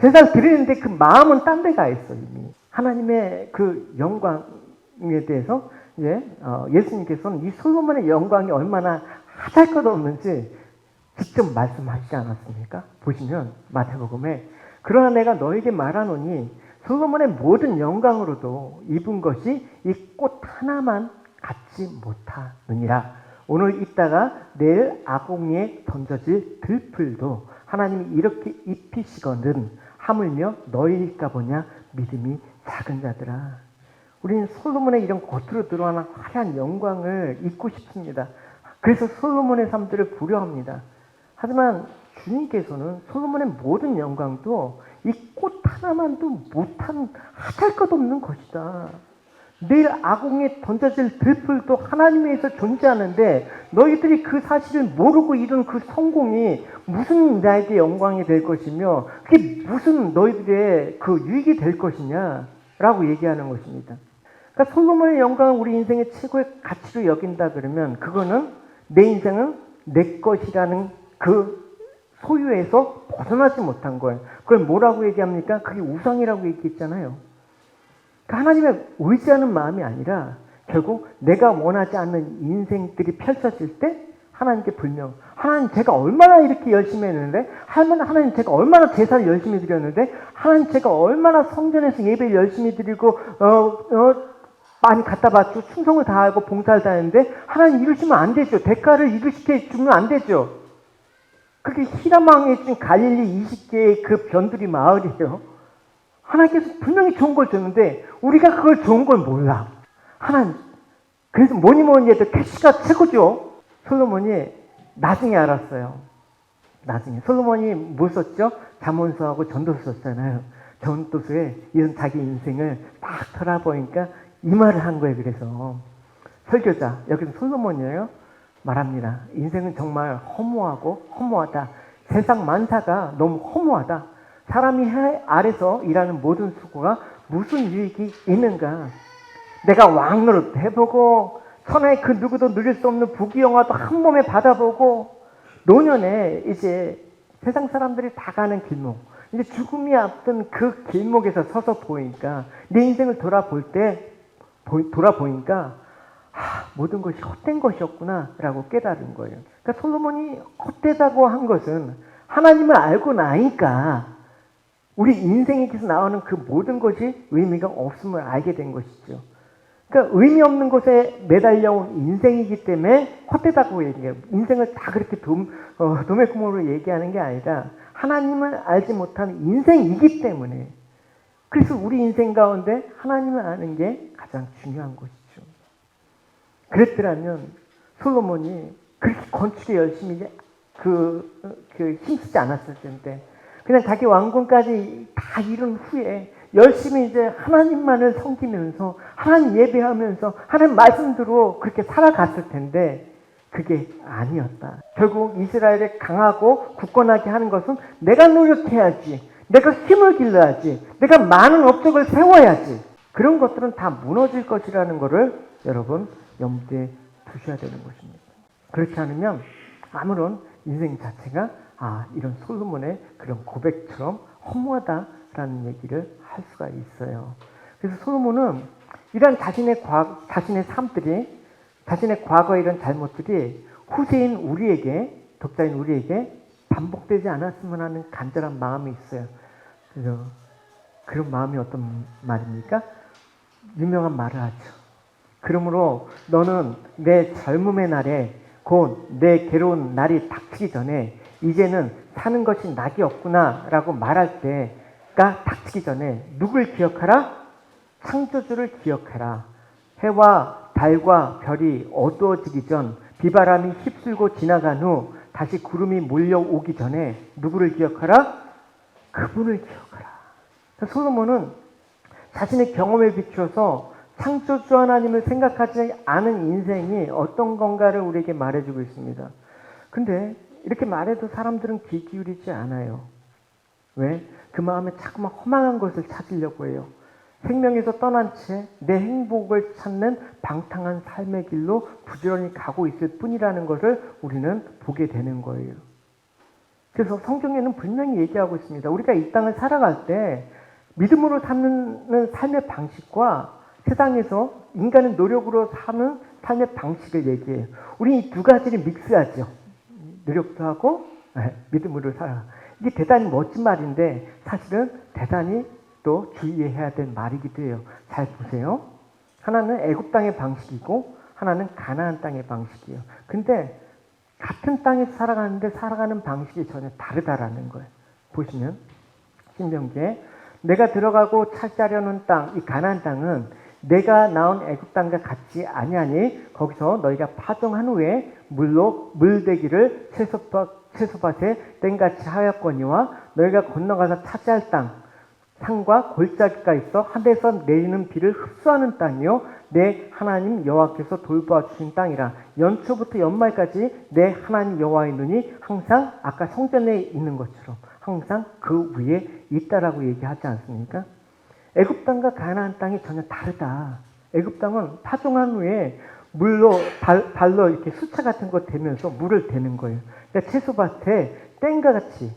제사 드리는데 그 마음은 딴 데 가 있어 이미. 하나님의 그 영광에 대해서 이제 예수님께서는 이 솔로몬의 영광이 얼마나 하잘것없는지 직접 말씀하시지 않았습니까? 보시면 마태복음에 그러나 내가 너에게 말하노니 솔로몬의 모든 영광으로도 입은 것이 이 꽃 하나만 갖지 못하느니라. 오늘 있다가 내일 아궁이에 던져질 들풀도 하나님이 이렇게 입히시거든 하물며 너희일까 보냐 믿음이 작은 자들아. 우리는 솔로몬의 이런 겉으로 드러나는 화려한 영광을 잊고 싶습니다. 그래서 솔로몬의 삶들을 부려합니다. 하지만 주님께서는 솔로몬의 모든 영광도 이 꽃 하나만도 못한 하잘것없는 것이다. 내일 아궁에 던져질 들풀도 하나님에서 존재하는데 너희들이 그 사실을 모르고 이룬 그 성공이 무슨 나에게 영광이 될 것이며 그게 무슨 너희들의 그 유익이 될 것이냐 라고 얘기하는 것입니다. 그러니까 솔로몬의 영광을 우리 인생의 최고의 가치로 여긴다 그러면 그거는 내 인생은 내 것이라는 그 소유에서 벗어나지 못한 거예요. 그걸 뭐라고 얘기합니까? 그게 우상이라고 얘기했잖아요. 그러니까 하나님의 의지하는 마음이 아니라 결국 내가 원하지 않는 인생들이 펼쳐질 때 하나님께 불명. 하나님 제가 얼마나 이렇게 열심히 했는데, 하나님 제가 얼마나 제사를 열심히 드렸는데, 하나님 제가 얼마나 성전에서 예배를 열심히 드리고 많이 갖다 바치고 충성을 다하고 봉사를 다했는데 하나님 이루시면 안 되죠. 대가를 이루시게 주면 안 되죠. 그게 히라망에 준 갈릴리 20개의 그 변두리 마을이에요. 하나님께서 분명히 좋은 걸 줬는데 우리가 그걸 좋은 걸 몰라. 하나님, 그래서 뭐니 해도 캐시가 최고죠. 솔로몬이 나중에 알았어요. 나중에 솔로몬이 뭘 썼죠? 잠언서하고 전도서 썼잖아요. 전도서에 이런 자기 인생을 딱 돌아보니까 이 말을 한 거예요. 그래서 설교자, 여기는 솔로몬이에요. 말합니다. 인생은 정말 허무하고 허무하다. 세상 만사가 너무 허무하다. 사람이 해 아래서 일하는 모든 수고가 무슨 유익이 있는가. 내가 왕노릇 해보고 천하의 그 누구도 누릴 수 없는 부귀영화도 한 몸에 받아보고 노년에 이제 세상 사람들이 다 가는 길목, 이제 죽음이 앞둔 그 길목에서 서서 보니까 내 인생을 돌아보니까 모든 것이 헛된 것이었구나 라고 깨달은 거예요. 그러니까 솔로몬이 헛되다고 한 것은 하나님을 알고 나니까 우리 인생에서 나오는 그 모든 것이 의미가 없음을 알게 된 것이죠. 그러니까 의미 없는 것에 매달려온 인생이기 때문에 헛되다고 얘기해요. 인생을 다 그렇게 도매구멍으로 얘기하는 게 아니라 하나님을 알지 못하는 인생이기 때문에, 그래서 우리 인생 가운데 하나님을 아는 게 가장 중요한 것이죠. 그랬더라면 솔로몬이 그렇게 건축에 열심히 힘쓰지 않았을 텐데 그냥 자기 왕궁까지 다 이룬 후에 열심히 이제 하나님만을 섬기면서 하나님 예배하면서 하나님 말씀대로 그렇게 살아갔을 텐데 그게 아니었다. 결국 이스라엘을 강하고 굳건하게 하는 것은 내가 노력해야지, 내가 힘을 길러야지, 내가 많은 업적을 세워야지, 그런 것들은 다 무너질 것이라는 것을 여러분 염두에 두셔야 되는 것입니다. 그렇지 않으면 아무런 인생 자체가 이런 솔로몬의 그런 고백처럼 허무하다라는 얘기를 할 수가 있어요. 그래서 솔로몬은 이런 자신의 삶들이, 자신의 과거의 이런 잘못들이 후세인 우리에게, 독자인 우리에게 반복되지 않았으면 하는 간절한 마음이 있어요. 그래서 그런 마음이 어떤 말입니까? 유명한 말을 하죠. 그러므로 너는 내 젊음의 날에 곧 내 괴로운 날이 닥치기 전에 이제는 사는 것이 낙이 없구나 라고 말할 때가 닥치기 전에 누굴 기억하라? 창조주를 기억하라. 해와 달과 별이 어두워지기 전, 비바람이 휩쓸고 지나간 후 다시 구름이 몰려오기 전에 누구를 기억하라? 그분을 기억하라. 솔로몬은 자신의 경험에 비추어서 창조주 하나님을 생각하지 않은 인생이 어떤 건가를 우리에게 말해주고 있습니다. 근데 이렇게 말해도 사람들은 귀 기울이지 않아요. 왜? 그 마음에 자꾸만 허망한 것을 찾으려고 해요. 생명에서 떠난 채 내 행복을 찾는 방탕한 삶의 길로 부지런히 가고 있을 뿐이라는 것을 우리는 보게 되는 거예요. 그래서 성경에는 분명히 얘기하고 있습니다. 우리가 이 땅을 살아갈 때 믿음으로 사는 삶의 방식과 세상에서 인간의 노력으로 사는 삶의 방식을 얘기해요. 우리 이 두 가지를 믹스하죠. 노력도 하고 믿음으로 살아. 이게 대단히 멋진 말인데 사실은 대단히 또 주의해야 될 말이기도 해요. 잘 보세요. 하나는 애굽 땅의 방식이고 하나는 가나안 땅의 방식이에요. 근데 같은 땅에서 살아가는데 살아가는 방식이 전혀 다르다라는 거예요. 보시면 신명기에 내가 들어가고 차지하려는 땅, 이 가나안 땅은 내가 낳은 애굽 땅과 같지 아니하니 거기서 너희가 파종한 후에 물로 물대기를 채소밭에 땡같이 하였거니와 너희가 건너가서 차지할 땅, 산과 골짜기가 있어 하늘에서 내리는 비를 흡수하는 땅이요 내 하나님 여호와께서 돌보아 주신 땅이라. 연초부터 연말까지 내 하나님 여호와의 눈이 항상 아까 성전에 있는 것처럼 항상 그 위에 있다라고 얘기하지 않습니까? 애굽 땅과 가나안 땅이 전혀 다르다 애굽 땅은 파종한 후에 물로 발로 이렇게 수차 같은 거 대면서 물을 대는 거예요. 그러니까 채소밭에 땡과 같이.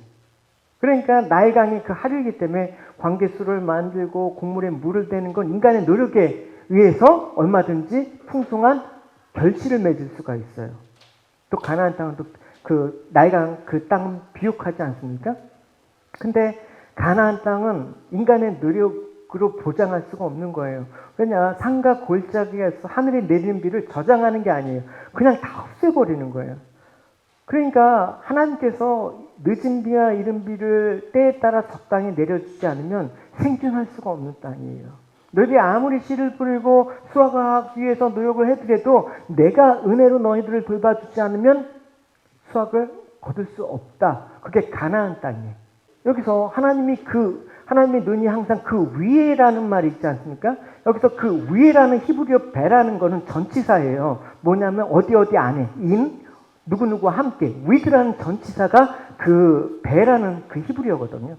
그러니까 나일강이 그 하류이기 때문에 광개수를 만들고 곡물에 물을 대는 건 인간의 노력에 의해서 얼마든지 풍성한 결실을 맺을 수가 있어요. 또 가나안 땅은 또 그 나일강 그 땅은 비옥하지 않습니까? 근데 가나안 땅은 인간의 노력으로 보장할 수가 없는 거예요. 왜냐, 산과 골짜기에서 하늘에 내리는 비를 저장하는 게 아니에요. 그냥 다 없애버리는 거예요. 그러니까 하나님께서 늦은 비와 이른 비를 때에 따라 적당히 내려주지 않으면 생존할 수가 없는 땅이에요. 너희들이 아무리 씨를 뿌리고 수확하기 위해서 노력을 해더라도 내가 은혜로 너희들을 돌봐주지 않으면 수확을 거둘 수 없다. 그게 가나안 땅이에요. 여기서 하나님의 눈이 항상 그 위에라는 말이 있지 않습니까? 여기서 그 위에라는 히브리어 배라는 거는 전치사예요. 뭐냐면 어디 안에 누구누구와 함께 with라는 전치사가 그 배라는 그 히브리어거든요.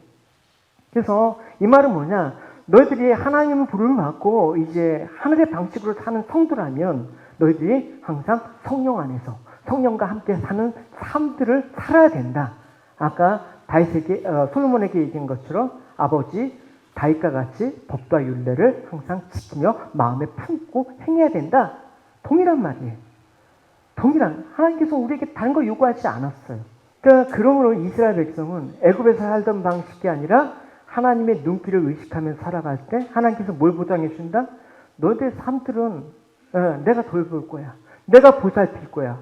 그래서 이 말은 뭐냐? 너희들이 하나님의 부름을 받고 이제 하늘의 방식으로 사는 성도라면 너희들이 항상 성령 안에서 성령과 함께 사는 삶들을 살아야 된다. 아까 솔로몬에게 얘기한 것처럼 아버지 다윗과 같이 법과 율례를 항상 지키며 마음에 품고 행해야 된다. 동일한 말이에요. 하나님께서 우리에게 다른 거 요구하지 않았어요. 그러니까 그러므로 이스라엘 백성은 애굽에서 살던 방식이 아니라 하나님의 눈길을 의식하면서 살아갈 때 하나님께서 뭘 보장해 준다? 너희들 삶들은 내가 돌볼 거야. 내가 보살필 거야.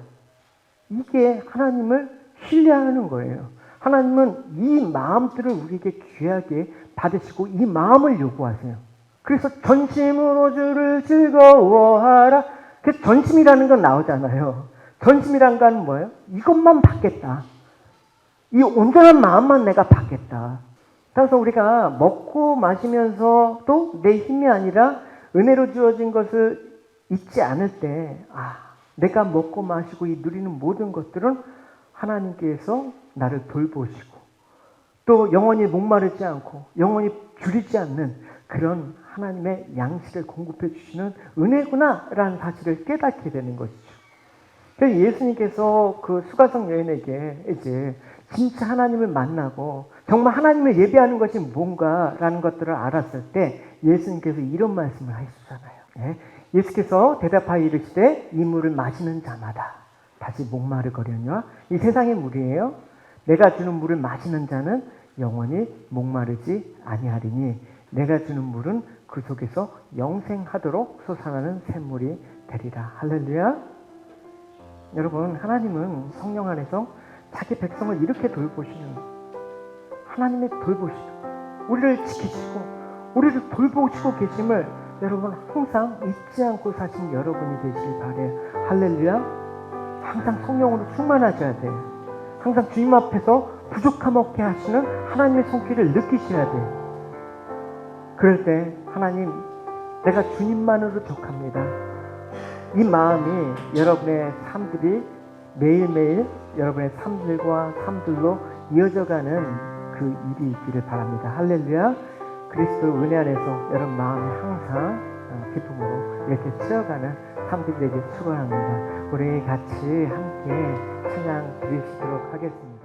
이게 하나님을 신뢰하는 거예요. 하나님은 이 마음들을 우리에게 귀하게 받으시고 이 마음을 요구하세요. 그래서 전심으로 주를 즐거워하라. 그 전심이라는 건 나오잖아요. 전심이란 건 뭐예요? 이것만 받겠다. 이 온전한 마음만 내가 받겠다. 따라서 우리가 먹고 마시면서도 내 힘이 아니라 은혜로 주어진 것을 잊지 않을 때, 내가 먹고 마시고 이 누리는 모든 것들은 하나님께서 나를 돌보시고 또 영원히 목마르지 않고 영원히 줄이지 않는 그런 하나님의 양식을 공급해 주시는 은혜구나라는 사실을 깨닫게 되는 것이죠. 그래서 예수님께서 그 수가성 여인에게 이제 진짜 하나님을 만나고 정말 하나님을 예배하는 것이 뭔가라는 것들을 알았을 때 예수님께서 이런 말씀을 하시잖아요. 예수께서 대답하여 이르시되 이 물을 마시는 자마다 다시 목마르거려니와 이 세상의 물이에요. 내가 주는 물을 마시는 자는 영원히 목마르지 아니하리니 내가 주는 물은 그 속에서 영생하도록 솟아나는 샘물이 되리라. 할렐루야. 여러분, 하나님은 성령 안에서 자기 백성을 이렇게 돌보시는 하나님의 돌보시고 우리를 지키시고 우리를 돌보시고 계심을 여러분 항상 잊지 않고 사신 여러분이 되시길 바래요. 할렐루야. 항상 성령으로 충만하셔야 돼요. 항상 주님 앞에서 부족함 없게 하시는 하나님의 손길을 느끼셔야 돼요. 그럴 때 하나님, 내가 주님만으로 족합니다. 이 마음이 여러분의 삶들이 매일매일 여러분의 삶들로 이어져가는 그 일이 있기를 바랍니다. 할렐루야. 그리스도 은혜 안에서 여러분 마음이 항상 기쁨으로 이렇게 채워가는 삶들이 되길 축원합니다. 우리 같이 함께 찬양 드리시도록 하겠습니다.